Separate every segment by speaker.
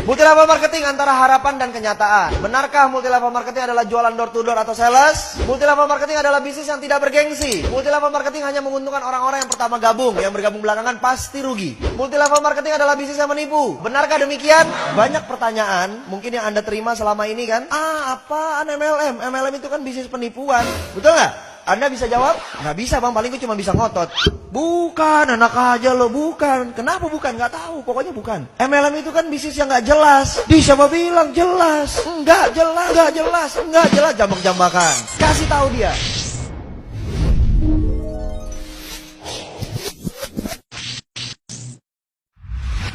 Speaker 1: Multi level marketing antara harapan dan kenyataan. Benarkah multi level marketing adalah jualan door to door atau sales? Multi level marketing adalah bisnis yang tidak bergengsi. Multi level marketing hanya menguntungkan orang-orang yang pertama gabung, yang bergabung belakangan pasti rugi. Multi level marketing adalah bisnis yang menipu. Benarkah demikian? Banyak pertanyaan mungkin yang Anda terima selama ini kan? Apaan MLM? MLM itu kan bisnis penipuan. Betul nggak? Anda bisa jawab? Nggak bisa bang, paling gue cuma bisa ngotot. Bukan, anak aja lo, bukan. Kenapa bukan? Nggak tahu, pokoknya bukan. MLM itu kan bisnis yang nggak jelas. Siapa bilang jelas? Nggak jelas, nggak jelas, nggak jelas. Jambak-jambakan. Kasih tahu dia.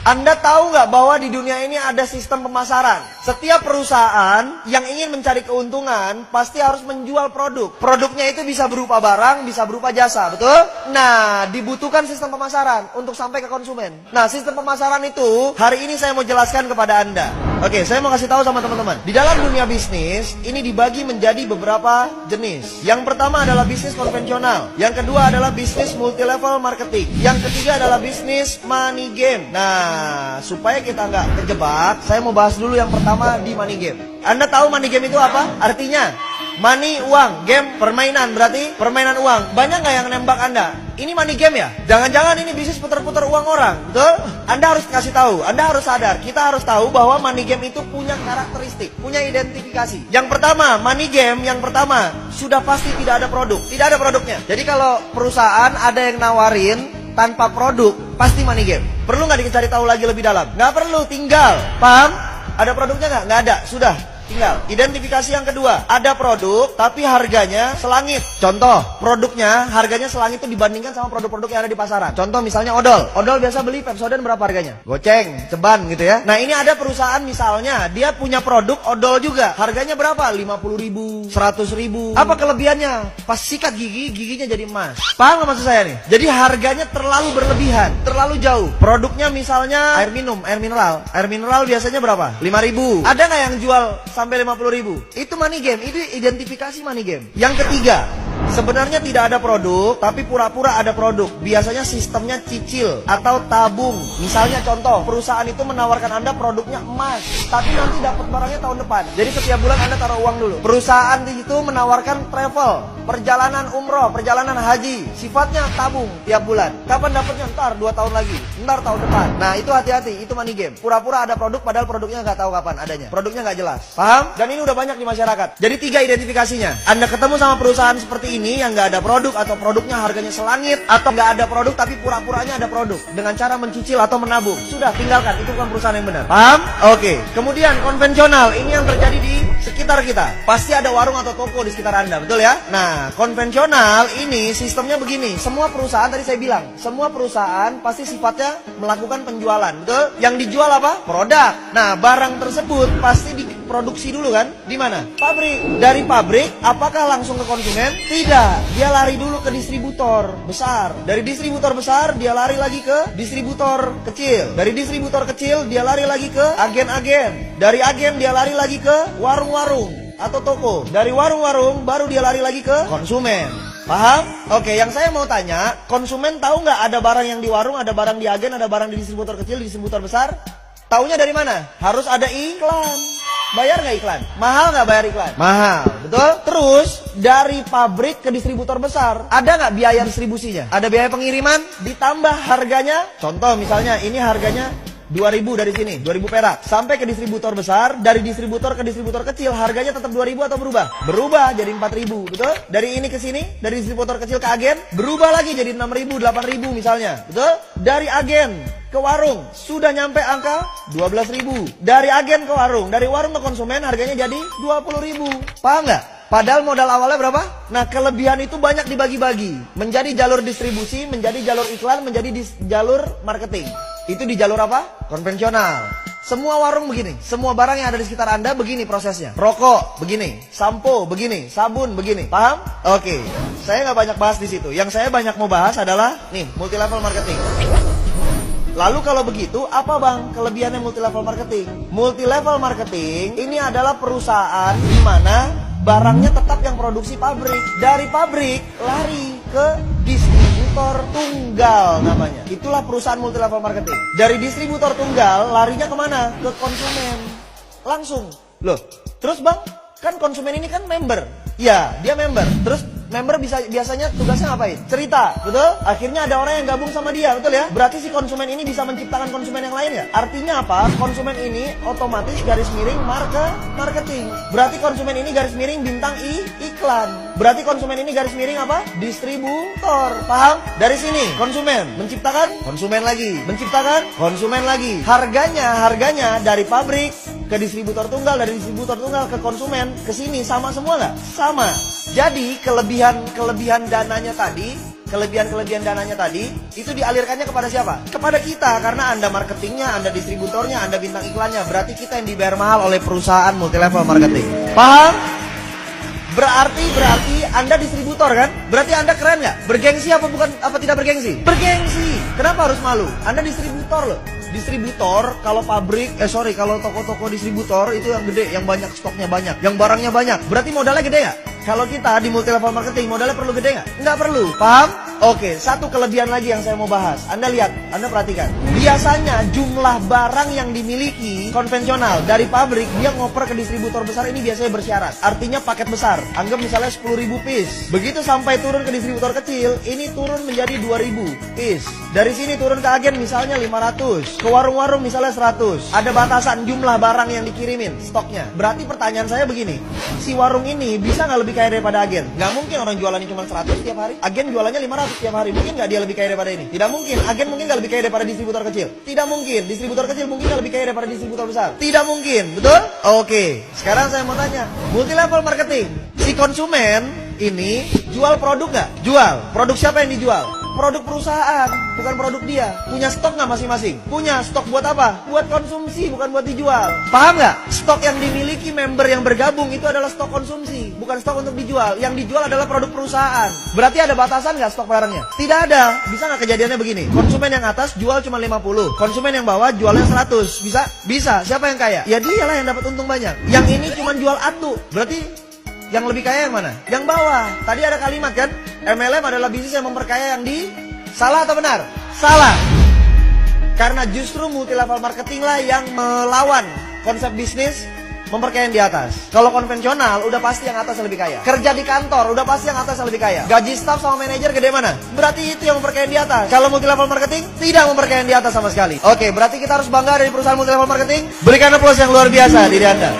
Speaker 1: Anda tahu nggak bahwa di dunia ini ada sistem pemasaran? Setiap perusahaan yang ingin mencari keuntungan pasti harus menjual produk. Produknya itu bisa berupa barang, bisa berupa jasa, betul? Nah, dibutuhkan sistem pemasaran untuk sampai ke konsumen. Nah, sistem pemasaran itu hari ini saya mau jelaskan kepada Anda. Oke, saya mau kasih tahu sama teman-teman. Di dalam dunia bisnis, ini dibagi menjadi beberapa jenis. Yang pertama adalah bisnis konvensional. Yang kedua adalah bisnis multi-level marketing. Yang ketiga adalah bisnis money game. Nah, supaya kita nggak kejebak, saya mau bahas dulu yang pertama di money game. Anda tahu money game itu apa? Artinya, money, uang, game, permainan, berarti permainan uang. Banyak nggak yang nembak Anda? Ini money game ya? Jangan-jangan ini bisnis putar-putar uang orang, betul? Anda harus kasih tahu, Anda harus sadar. Kita harus tahu bahwa money game itu punya karakteristik, punya identifikasi. Yang pertama, money game yang pertama, sudah pasti tidak ada produk. Tidak ada produknya. Jadi kalau perusahaan ada yang nawarin tanpa produk, pasti money game. Perlu nggak dicari tahu lagi lebih dalam? Nggak perlu, tinggal. Paham? Ada produknya nggak? Nggak ada, sudah. Tinggal. Identifikasi yang kedua, ada produk tapi harganya selangit. Contoh, produknya harganya selangit itu dibandingkan sama produk-produk yang ada di pasaran. Contoh misalnya odol. Odol biasa beli Pepsodent berapa harganya? Goceng, ceban gitu ya. Nah, ini ada perusahaan misalnya, dia punya produk odol juga. Harganya berapa? 50.000, 100.000. Apa kelebihannya? Pas sikat gigi, giginya jadi emas. Paham nggak maksud saya nih? Jadi harganya terlalu berlebihan, terlalu jauh. Produknya misalnya air minum, air mineral. Air mineral biasanya berapa? 5.000. Ada nggak yang jual sampai 50.000? Itu money game, itu identifikasi money game. Yang ketiga, sebenarnya tidak ada produk, tapi pura-pura ada produk. Biasanya sistemnya cicil atau tabung. Misalnya contoh, perusahaan itu menawarkan Anda produknya emas, tapi nanti dapat barangnya tahun depan. Jadi setiap bulan Anda taruh uang dulu. Perusahaan itu menawarkan travel, perjalanan umroh, perjalanan haji. Sifatnya tabung tiap bulan. Kapan dapatnya? Ntar 2 tahun lagi, ntar tahun depan. Nah, itu hati-hati, itu money game. Pura-pura ada produk, padahal produknya nggak tahu kapan adanya. Produknya nggak jelas. Paham? Dan ini udah banyak di masyarakat. Jadi 3 identifikasinya. Anda ketemu sama perusahaan seperti ini yang nggak ada produk, atau produknya harganya selangit, atau nggak ada produk tapi pura-puranya ada produk dengan cara mencicil atau menabung. Sudah, tinggalkan. Itu bukan perusahaan yang benar. Paham? Oke. Kemudian konvensional, ini yang terjadi di sekitar kita. Pasti ada warung atau toko di sekitar Anda, betul ya? Nah, konvensional ini sistemnya begini. Semua perusahaan, tadi saya bilang, semua perusahaan pasti sifatnya melakukan penjualan, betul? Yang dijual apa? Produk. Nah, barang tersebut pasti diproduksi dulu kan? Di mana? Pabrik. Dari pabrik, apakah langsung ke konsumen? Tidak. Dia lari dulu ke distributor besar. Dari distributor besar, dia lari lagi ke distributor kecil. Dari distributor kecil, dia lari lagi ke agen-agen. Dari agen, dia lari lagi ke warung-warung atau toko. Dari warung-warung, baru dia lari lagi ke konsumen. Paham? Oke, yang saya mau tanya, konsumen tahu nggak ada barang yang di warung, ada barang di agen, ada barang di distributor kecil, di distributor besar? Taunya dari mana? Harus ada iklan. Bayar nggak iklan? Mahal nggak bayar iklan? Mahal, betul? Terus, dari pabrik ke distributor besar, ada nggak biaya distribusinya? Ada biaya pengiriman? Ditambah harganya? Contoh misalnya, ini harganya 2.000 dari sini, 2.000 perak. Sampai ke distributor besar, dari distributor ke distributor kecil, harganya tetap 2.000 atau berubah? Berubah jadi 4.000, betul? Dari ini ke sini, dari distributor kecil ke agen, berubah lagi jadi 6.000, 8.000 misalnya, betul? Dari agen ke warung, sudah nyampe angka 12.000. Dari agen ke warung, dari warung ke konsumen, harganya jadi 20.000. Paham nggak? Padahal modal awalnya berapa? Nah, kelebihan itu banyak dibagi-bagi. Menjadi jalur distribusi, menjadi jalur iklan, menjadi jalur marketing. Itu di jalur apa? Konvensional. Semua warung begini, semua barang yang ada di sekitar Anda begini prosesnya. Rokok begini, sampo begini, sabun begini. Paham? Oke. Saya nggak banyak bahas di situ. Yang saya banyak mau bahas adalah nih, multi level marketing. Lalu kalau begitu, apa bang kelebihannya multi level marketing? Multi level marketing ini adalah perusahaan di mana barangnya tetap yang produksi pabrik. Dari pabrik lari ke distributor. distributor tunggal namanya. Itulah perusahaan multi level marketing. Dari distributor tunggal larinya kemana? Ke konsumen. Langsung. Loh, terus bang, kan konsumen ini kan member. Ya, dia member. Terus member biasanya tugasnya ngapain? Cerita, betul? Akhirnya ada orang yang gabung sama dia, betul ya? Berarti si konsumen ini bisa menciptakan konsumen yang lain ya? Artinya apa? Konsumen ini otomatis garis miring marketing. Berarti konsumen ini garis miring bintang iklan. Berarti konsumen ini garis miring apa? Distributor. Paham? Dari sini konsumen menciptakan konsumen lagi, menciptakan konsumen lagi. Harganya dari pabrik ke distributor tunggal, dari distributor tunggal ke konsumen, ke sini sama semua nggak? Sama. Jadi kelebihan dananya tadi, kelebihan dananya tadi itu dialirkannya kepada siapa? Kepada kita, karena Anda marketingnya, Anda distributornya, Anda bintang iklannya. Berarti kita yang dibayar mahal oleh perusahaan multi level marketing. Paham? Berarti Anda distributor kan? Berarti Anda keren nggak? Bergengsi apa tidak bergengsi? Bergengsi. Kenapa harus malu? Anda distributor loh. Distributor, kalau kalau toko-toko distributor itu yang gede, yang banyak stoknya banyak, yang barangnya banyak. Berarti modalnya gede nggak? Kalau kita di multi level marketing, modalnya perlu gede nggak? Nggak perlu. Paham? Oke, satu kelebihan lagi yang saya mau bahas. Anda lihat, Anda perhatikan. Biasanya jumlah barang yang dimiliki konvensional dari pabrik, dia ngoper ke distributor besar ini biasanya bersyarat. Artinya paket besar. Anggap misalnya 10.000 piece. Begitu sampai turun ke distributor kecil, ini turun menjadi 2.000 piece. Dari sini turun ke agen misalnya 500. Ke warung-warung misalnya 100. Ada batasan jumlah barang yang dikirimin, stoknya. Berarti pertanyaan saya begini, si warung ini bisa nggak lebih kaya daripada agen? Nggak mungkin, orang jualannya cuma 100 tiap hari. Agen jualannya 500 tiap hari. Mungkin nggak dia lebih kaya daripada ini? Tidak mungkin. Agen mungkin nggak lebih kaya daripada distributor kecil? Tidak mungkin. Distributor kecil mungkin nggak lebih kaya daripada distributor besar? Tidak mungkin. Betul? Oke. Sekarang saya mau tanya, multi level marketing, si konsumen ini jual produk nggak? Jual. Produk siapa yang dijual? Produk perusahaan, bukan produk dia. Punya stok nggak masing-masing? Punya. Stok buat apa? Buat konsumsi, bukan buat dijual. Paham nggak? Stok yang dimiliki member yang bergabung itu adalah stok konsumsi, bukan stok untuk dijual. Yang dijual adalah produk perusahaan. Berarti ada batasan nggak stok barangnya? Tidak ada. Bisa nggak kejadiannya begini? Konsumen yang atas jual cuma 50, konsumen yang bawah jualnya 100. Bisa? Bisa. Siapa yang kaya? Ya dialah yang dapat untung banyak. Yang ini cuma jual atu. Berarti yang lebih kaya yang mana? Yang bawah. Tadi ada kalimat kan? MLM adalah bisnis yang memperkaya yang di... Salah atau benar? Salah. Karena justru multi level marketing lah yang melawan konsep bisnis memperkaya yang di atas. Kalau konvensional udah pasti yang atas lebih kaya. Kerja di kantor udah pasti yang atas lebih kaya. Gaji staff sama manajer gede mana? Berarti itu yang memperkaya yang di atas. Kalau multi level marketing tidak memperkaya yang di atas sama sekali. Oke, berarti kita harus bangga dari perusahaan multi level marketing. Berikan aplaus yang luar biasa diri Anda.